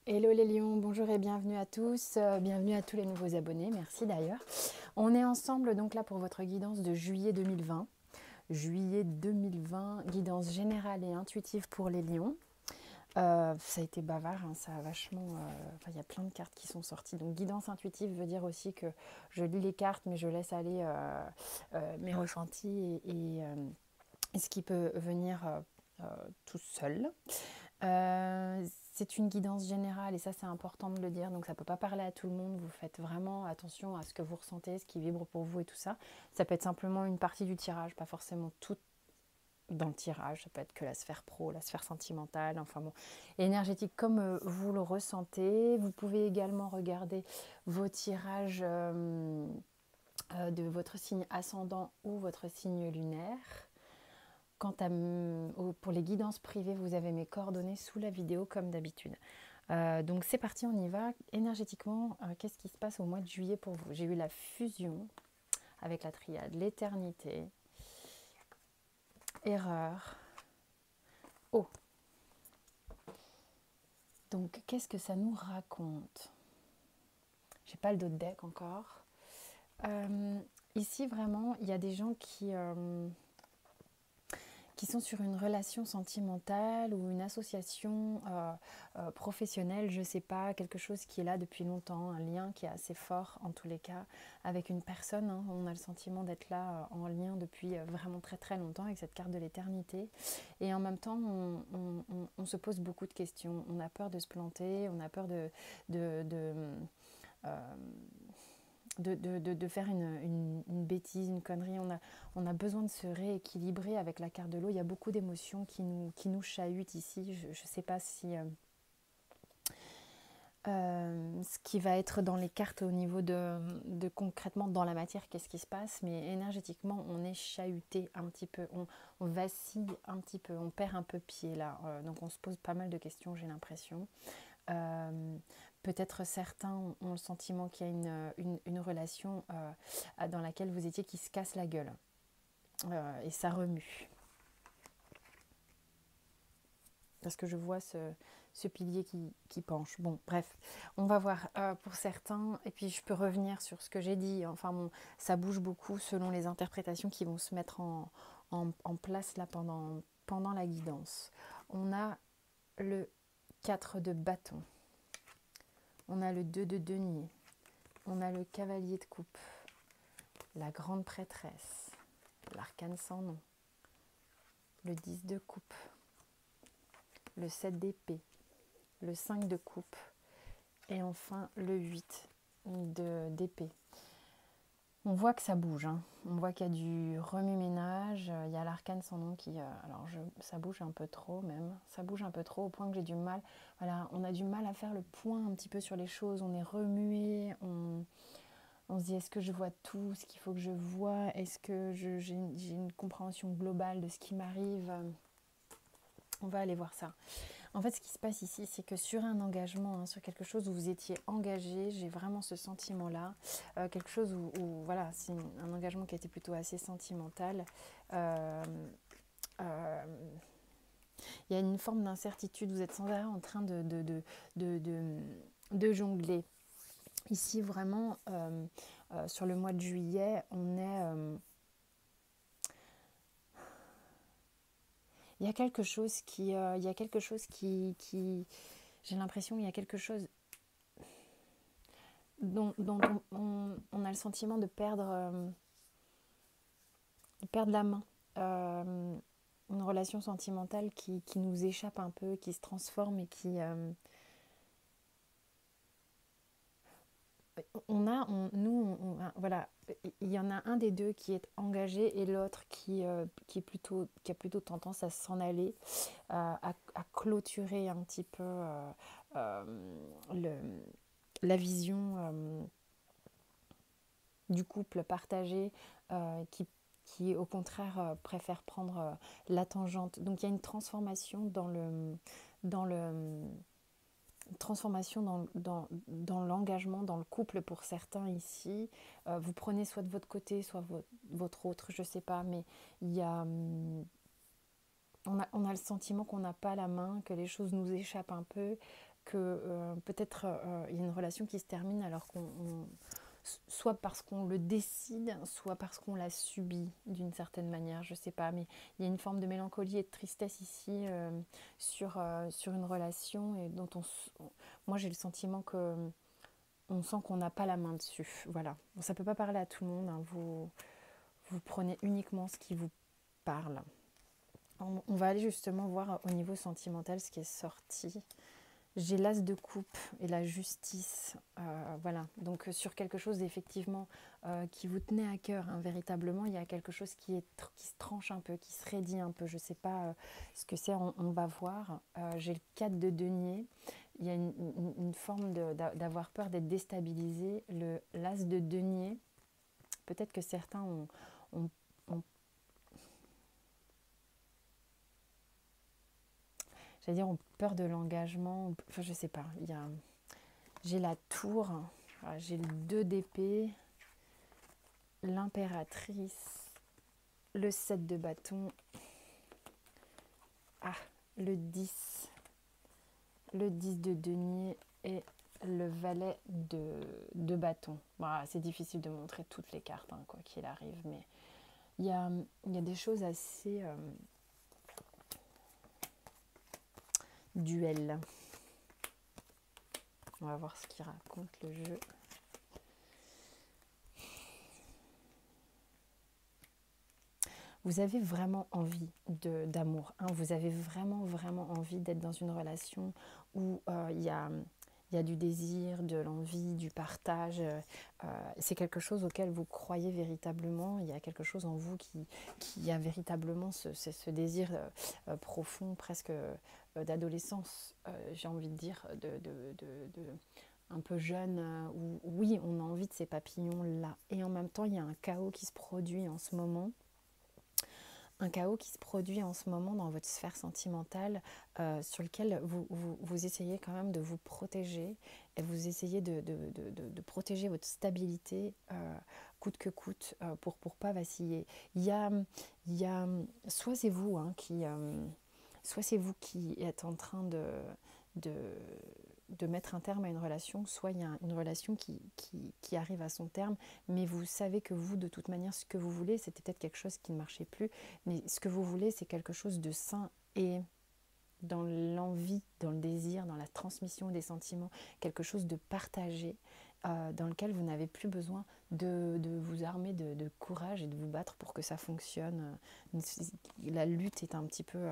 Hello les lions, bonjour et bienvenue à tous, bienvenue à tous les nouveaux abonnés, merci d'ailleurs. On est ensemble donc là pour votre guidance de juillet 2020. Juillet 2020, guidance générale et intuitive pour les lions. Ça a été bavard, hein, ça a vachement... il y a plein de cartes qui sont sorties. Donc guidance intuitive veut dire aussi que je lis les cartes mais je laisse aller mes ressentis et ce qui peut venir tout seul. C'est une guidance générale et ça c'est important de le dire, donc ça ne peut pas parler à tout le monde, vous faites vraiment attention à ce que vous ressentez, ce qui vibre pour vous et tout ça. Ça peut être simplement une partie du tirage, pas forcément tout dans le tirage, ça peut être que la sphère pro, la sphère sentimentale, enfin bon, énergétique comme vous le ressentez. Vous pouvez également regarder vos tirages de votre signe ascendant ou votre signe lunaire. Pour les guidances privées, vous avez mes coordonnées sous la vidéo comme d'habitude. Donc c'est parti, on y va. Énergétiquement, qu'est-ce qui se passe au mois de juillet pour vous? J'ai eu la fusion avec la triade, l'éternité, erreur, eau. Donc qu'est-ce que ça nous raconte? J'ai pas le dos de deck encore. Ici vraiment, il y a des gens qui sont sur une relation sentimentale ou une association professionnelle, je ne sais pas, quelque chose qui est là depuis longtemps, un lien qui est assez fort en tous les cas avec une personne. Hein. On a le sentiment d'être là en lien depuis vraiment très très longtemps avec cette carte de l'éternité. Et en même temps, on se pose beaucoup de questions. On a peur de se planter, on a peur de faire une bêtise, une connerie. On a besoin de se rééquilibrer avec la carte de l'eau. Il y a beaucoup d'émotions qui nous chahutent ici. Je ne sais pas si ce qui va être dans les cartes au niveau de concrètement dans la matière, qu'est-ce qui se passe, mais énergétiquement, on est chahuté un petit peu, on vacille un petit peu, on perd un peu pied là. Donc on se pose pas mal de questions, j'ai l'impression. Peut-être certains ont le sentiment qu'il y a une relation dans laquelle vous étiez qui se casse la gueule. Et ça remue. Parce que je vois ce pilier qui penche. Bon, bref, on va voir pour certains. Et puis je peux revenir sur ce que j'ai dit. Enfin bon, ça bouge beaucoup selon les interprétations qui vont se mettre en place là pendant la guidance. On a le 4 de bâton. On a le 2 de denier. On a le cavalier de coupe. La grande prêtresse. L'arcane sans nom. Le 10 de coupe. Le 7 d'épée. Le 5 de coupe. Et enfin le 8 d'épée. On voit que ça bouge, hein. On voit qu'il y a du remue-ménage, il y a l'arcane sans nom qui... ça bouge un peu trop même, ça bouge un peu trop au point que j'ai du mal. Voilà, on a du mal à faire le point un petit peu sur les choses, on est remué, on se dit est-ce que je vois tout ce qu'il faut que je vois, est-ce que j'ai une compréhension globale de ce qui m'arrive. On va aller voir ça. En fait, ce qui se passe ici, c'est que sur un engagement, hein, sur quelque chose où vous étiez engagé, j'ai vraiment ce sentiment-là. Quelque chose voilà, c'est un engagement qui était plutôt assez sentimental. Euh, il y a une forme d'incertitude. Vous êtes sans arrêt en train de jongler. Ici, vraiment, sur le mois de juillet, on est... il y a quelque chose qui... j'ai l'impression qu'il y a quelque chose dont on a le sentiment de perdre la main. Une relation sentimentale qui nous échappe un peu, qui se transforme et qui... voilà, il y en a un des deux qui est engagé et l'autre qui a plutôt tendance à s'en aller, à clôturer un petit peu la vision du couple partagé, qui au contraire préfère prendre la tangente. Donc il y a une transformation dans dans l'engagement, dans le couple pour certains ici. Vous prenez soit de votre côté, soit votre autre, je ne sais pas, mais il y a... on a le sentiment qu'on n'a pas la main, que les choses nous échappent un peu, que peut-être il y a une relation qui se termine alors soit parce qu'on le décide, soit parce qu'on l'a subi d'une certaine manière, je sais pas, mais il y a une forme de mélancolie et de tristesse ici sur une relation et dont moi j'ai le sentiment que on sent qu'on n'a pas la main dessus. Voilà. Bon, ça peut pas parler à tout le monde, hein. Vous prenez uniquement ce qui vous parle. On va aller justement voir au niveau sentimental ce qui est sorti. J'ai l'as de coupe et la justice. Voilà, donc sur quelque chose effectivement qui vous tenait à cœur, hein, véritablement, il y a quelque chose qui se tranche un peu, qui se raidit un peu. Je ne sais pas ce que c'est, on va voir. J'ai le 4 de denier. Il y a une forme d'avoir peur d'être déstabilisé. L'as de denier, peut-être que certains ont j'allais dire, ont peur de l'engagement. Enfin, je sais pas. J'ai la tour, j'ai le 2 d'épée, l'impératrice, le 7 de bâton, le 10, le 10 de denier et le valet de bâton. Voilà, c'est difficile de montrer toutes les cartes, hein, quoi qu'il arrive, mais il y a des choses assez duel. On va voir ce qu'il raconte le jeu. Vous avez vraiment envie d'amour, hein. Vous avez vraiment, vraiment envie d'être dans une relation où il y a du désir, de l'envie, du partage. C'est quelque chose auquel vous croyez véritablement. Il y a quelque chose en vous qui a véritablement ce désir profond, presque d'adolescence, j'ai envie de dire, un peu jeune, où oui, on a envie de ces papillons-là. Et en même temps, il y a un chaos qui se produit en ce moment. Un chaos qui se produit en ce moment dans votre sphère sentimentale sur lequel vous essayez quand même de vous protéger et vous essayez de protéger votre stabilité coûte que coûte pour pas vaciller. Il y a soit c'est vous soit c'est vous qui êtes en train de mettre un terme à une relation, soit il y a une relation qui arrive à son terme, mais vous savez que vous, de toute manière, ce que vous voulez, c'était peut-être quelque chose qui ne marchait plus, mais ce que vous voulez, c'est quelque chose de sain et dans l'envie, dans le désir, dans la transmission des sentiments, quelque chose de partagé, dans lequel vous n'avez plus besoin de vous armer de courage et de vous battre pour que ça fonctionne. La lutte est un petit peu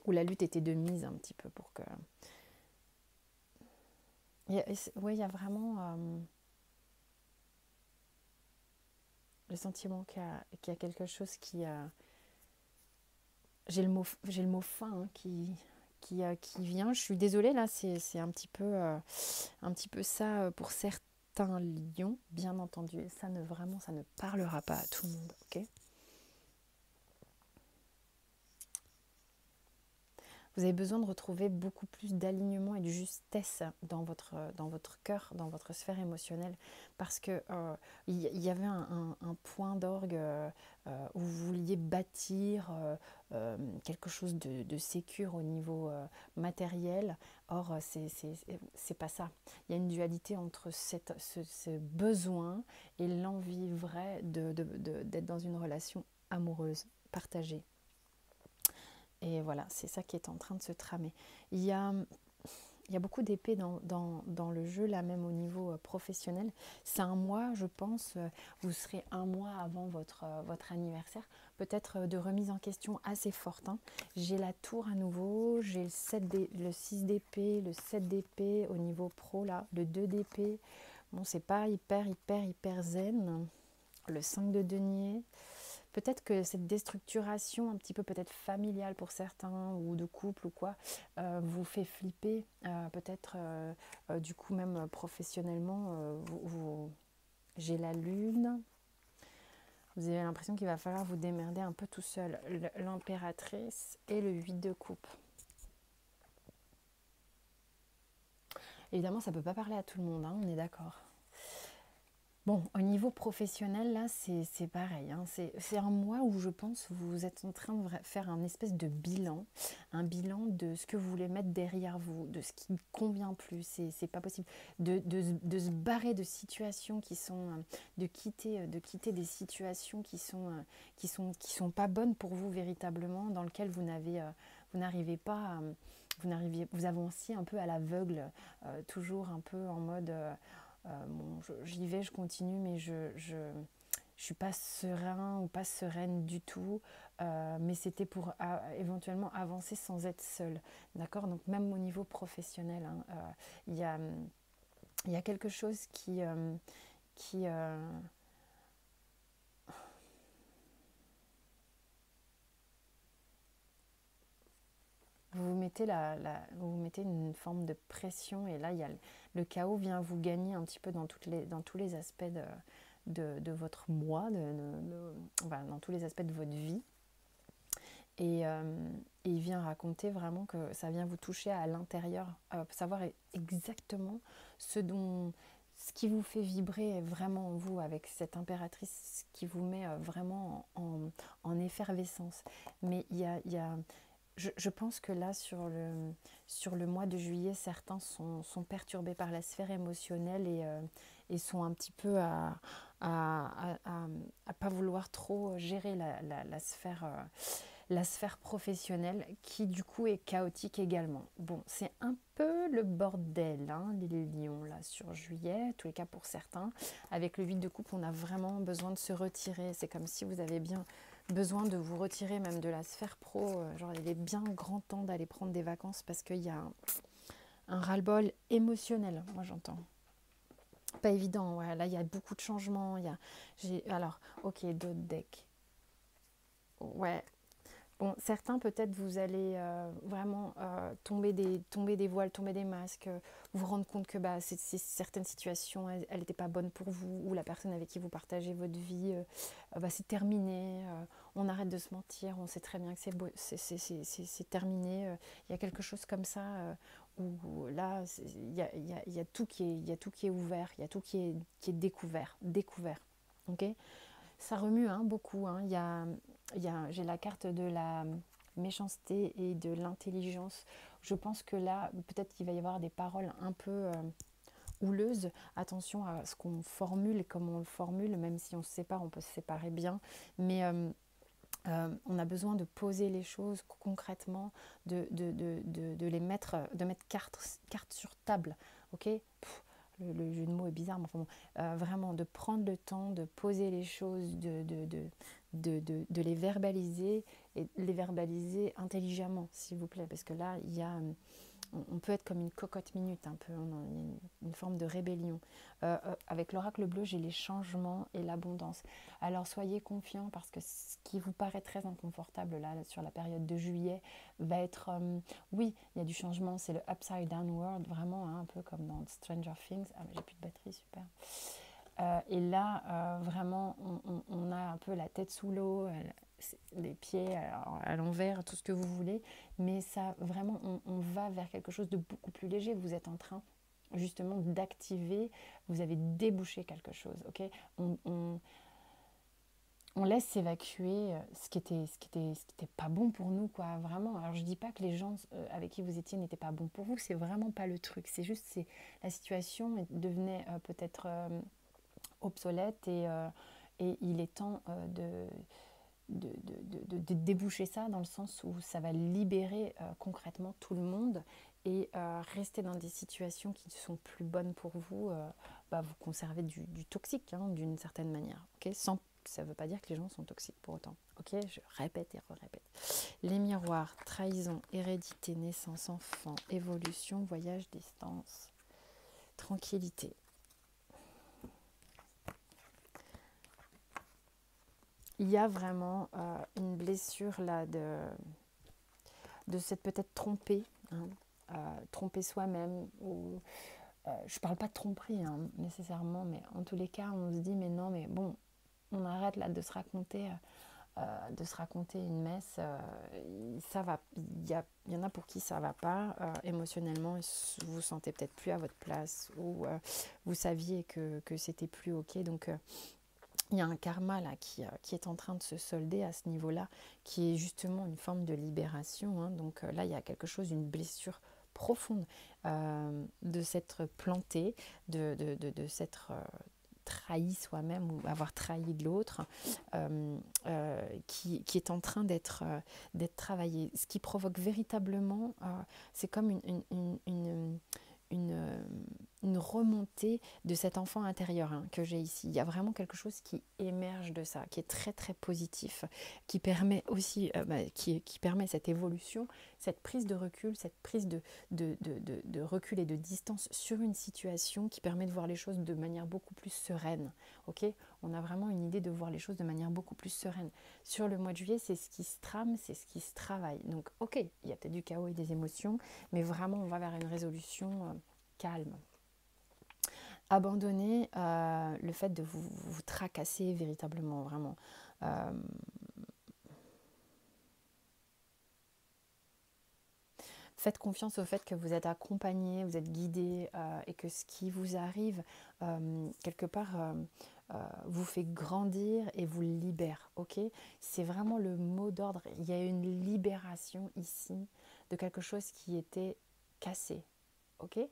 où la lutte était de mise un petit peu pour que... Oui, il y a vraiment le sentiment qu'il y a quelque chose qui... j'ai le mot fin hein, qui vient. Je suis désolée, là, c'est un petit peu ça pour certains lions, bien entendu. Ça ne parlera pas à tout le monde, ok ? Vous avez besoin de retrouver beaucoup plus d'alignement et de justesse dans votre cœur, dans votre sphère émotionnelle, parce que y avait un point d'orgue où vous vouliez bâtir quelque chose de sécure au niveau matériel. Or, c'est pas ça. Il y a une dualité entre ce besoin et l'envie vraie d'être dans une relation amoureuse, partagée. Et voilà, c'est ça qui est en train de se tramer. Il y a beaucoup d'épées dans le jeu, là même au niveau professionnel. C'est un mois, je pense, vous serez un mois avant votre anniversaire, peut-être de remise en question assez forte. Hein. J'ai la tour à nouveau, j'ai le 6 d'épée, le 7 d'épée au niveau pro, là, le 2 d'épée. Bon, c'est pas hyper zen. Le 5 de denier. Peut-être que cette déstructuration un petit peu peut-être familiale pour certains ou de couple ou quoi vous fait flipper, peut-être du coup même professionnellement, j'ai la lune, vous avez l'impression qu'il va falloir vous démerder un peu tout seul, l'impératrice et le 8 de coupe. Évidemment ça ne peut pas parler à tout le monde, hein, on est d'accord. Bon, au niveau professionnel, là, c'est pareil, hein. C'est un mois où je pense que vous êtes en train de faire un espèce de bilan, un bilan de ce que vous voulez mettre derrière vous, de ce qui ne convient plus, c'est pas possible, de se barrer de situations qui sont, de quitter des situations qui sont pas bonnes pour vous véritablement, dans lesquelles vous n'arrivez pas, vous avanciez un peu à l'aveugle, toujours un peu en mode... bon, j'y vais, je continue, mais je suis pas serein ou pas sereine du tout. Mais c'était pour éventuellement avancer sans être seule. D'accord? Donc même au niveau professionnel, hein, il y a, il y a quelque chose qui vous mettez vous mettez une forme de pression, et là il y a le chaos vient vous gagner un petit peu dans tous les aspects de votre moi, voilà, dans tous les aspects de votre vie. Et, euh, et il vient raconter vraiment que ça vient vous toucher à l'intérieur, savoir exactement ce qui vous fait vibrer vraiment en vous, avec cette impératrice qui vous met vraiment en effervescence. Mais je pense que là, sur le mois de juillet, certains sont perturbés par la sphère émotionnelle, et sont un petit peu à pas vouloir trop gérer la sphère professionnelle, qui du coup est chaotique également. Bon, c'est un peu le bordel, hein, les lions, là, sur juillet, en tous les cas pour certains. Avec le 8 de coupe, on a vraiment besoin de se retirer. C'est comme si vous avez bien besoin de vous retirer même de la sphère pro. Genre, il est bien grand temps d'aller prendre des vacances, parce qu'il y a un ras-le-bol émotionnel, moi j'entends. Pas évident, ouais. Là il y a beaucoup de changements. Alors, ok, d'autres decks. Ouais. Bon, certains, peut-être, vous allez vraiment tomber des voiles, tomber des masques, vous rendre compte que bah, certaines situations, elles n'étaient pas bonnes pour vous, ou la personne avec qui vous partagez votre vie, bah, c'est terminé, on arrête de se mentir, on sait très bien que c'est terminé. Il y a quelque chose comme ça, où là, il y a tout il y a tout qui est ouvert, il y a tout qui est découvert. Ok. Ça remue, hein, beaucoup, hein. J'ai la carte de la méchanceté et de l'intelligence. Je pense que là, peut-être qu'il va y avoir des paroles un peu houleuses. Attention à ce qu'on formule et comment on le formule, même si on se sépare, on peut se séparer bien. Mais on a besoin de poser les choses concrètement, de mettre carte sur table. Ok. Le jeu de mots est bizarre, mais enfin bon, vraiment de prendre le temps de poser les choses, de les verbaliser, et les verbaliser intelligemment, s'il vous plaît, parce que là, on peut être comme une cocotte minute, un peu, il y a une forme de rébellion. Avec l'oracle bleu, j'ai les changements et l'abondance. Alors soyez confiants, parce que ce qui vous paraît très inconfortable là sur la période de juillet va être... oui, il y a du changement, c'est le upside down world, vraiment, hein, un peu comme dans Stranger Things. Ah, mais j'ai plus de batterie, super. Et là, vraiment, on a un peu la tête sous l'eau, les pieds à l'envers, tout ce que vous voulez. Mais ça, vraiment, on va vers quelque chose de beaucoup plus léger. Vous êtes en train, justement, d'activer, vous avez débouché quelque chose. Ok. on, on, on laisse s'évacuer ce qui était pas bon pour nous, quoi, vraiment. Alors je dis pas que les gens avec qui vous étiez n'étaient pas bons pour vous, c'est vraiment pas le truc. C'est juste, la situation devenait peut-être obsolète, et il est temps de déboucher ça, dans le sens où ça va libérer concrètement tout le monde, et rester dans des situations qui ne sont plus bonnes pour vous, bah, vous conservez du toxique, hein, d'une certaine manière. Okay. Ça ne veut pas dire que les gens sont toxiques pour autant. Ok, je répète et répète. Les miroirs, trahison, hérédité, naissance, enfant, évolution, voyage, distance, tranquillité. Il y a vraiment une blessure là de s'être peut-être trompé, hein, tromper soi-même, ou je parle pas de tromperie, hein, nécessairement, mais en tous les cas on se dit mais non, mais bon, on arrête là de se raconter de se raconter une messe, ça va. Il y en a pour qui ça va pas émotionnellement, vous vous sentez peut-être plus à votre place ou vous saviez que c'était plus ok. Donc il y a un karma là qui est en train de se solder à ce niveau-là, qui est justement une forme de libération. Hein. Donc là, il y a quelque chose, une blessure profonde de s'être planté, de s'être trahi soi-même ou avoir trahi de l'autre, qui est en train d'être travaillé. Ce qui provoque véritablement, c'est comme une, une remontée de cet enfant intérieur que j'ai ici. Il y a vraiment quelque chose qui émerge de ça, qui est très très positif, qui permet aussi, qui permet cette évolution, cette prise de recul, cette prise de recul et de distance sur une situation qui permet de voir les choses de manière beaucoup plus sereine. Okay, on a vraiment une idée de voir les choses de manière beaucoup plus sereine. Sur le mois de juillet, c'est ce qui se trame, c'est ce qui se travaille. Donc ok, il y a peut-être du chaos et des émotions, mais vraiment on va vers une résolution calme. Abandonnez le fait de vous tracasser véritablement, vraiment. Faites confiance au fait que vous êtes accompagné, vous êtes guidé et que ce qui vous arrive, quelque part, vous fait grandir et vous libère. Okay, c'est vraiment le mot d'ordre. Il y a une libération ici de quelque chose qui était cassé. Okay,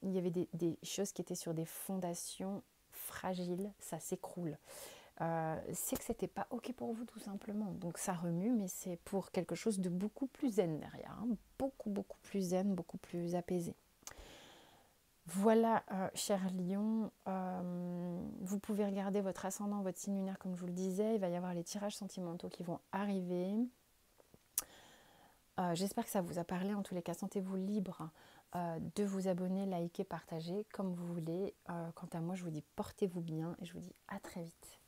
il y avait des choses qui étaient sur des fondations fragiles, ça s'écroule. C'est que c'était pas ok pour vous tout simplement, donc ça remue, mais c'est pour quelque chose de beaucoup plus zen derrière, hein. Beaucoup plus zen, beaucoup plus apaisé. Voilà, cher Lion, vous pouvez regarder votre ascendant, votre signe lunaire comme je vous le disais, il va y avoir les tirages sentimentaux qui vont arriver. J'espère que ça vous a parlé. En tous les cas, sentez-vous libre de vous abonner, liker, partager comme vous voulez. Quant à moi, je vous dis portez-vous bien et je vous dis à très vite.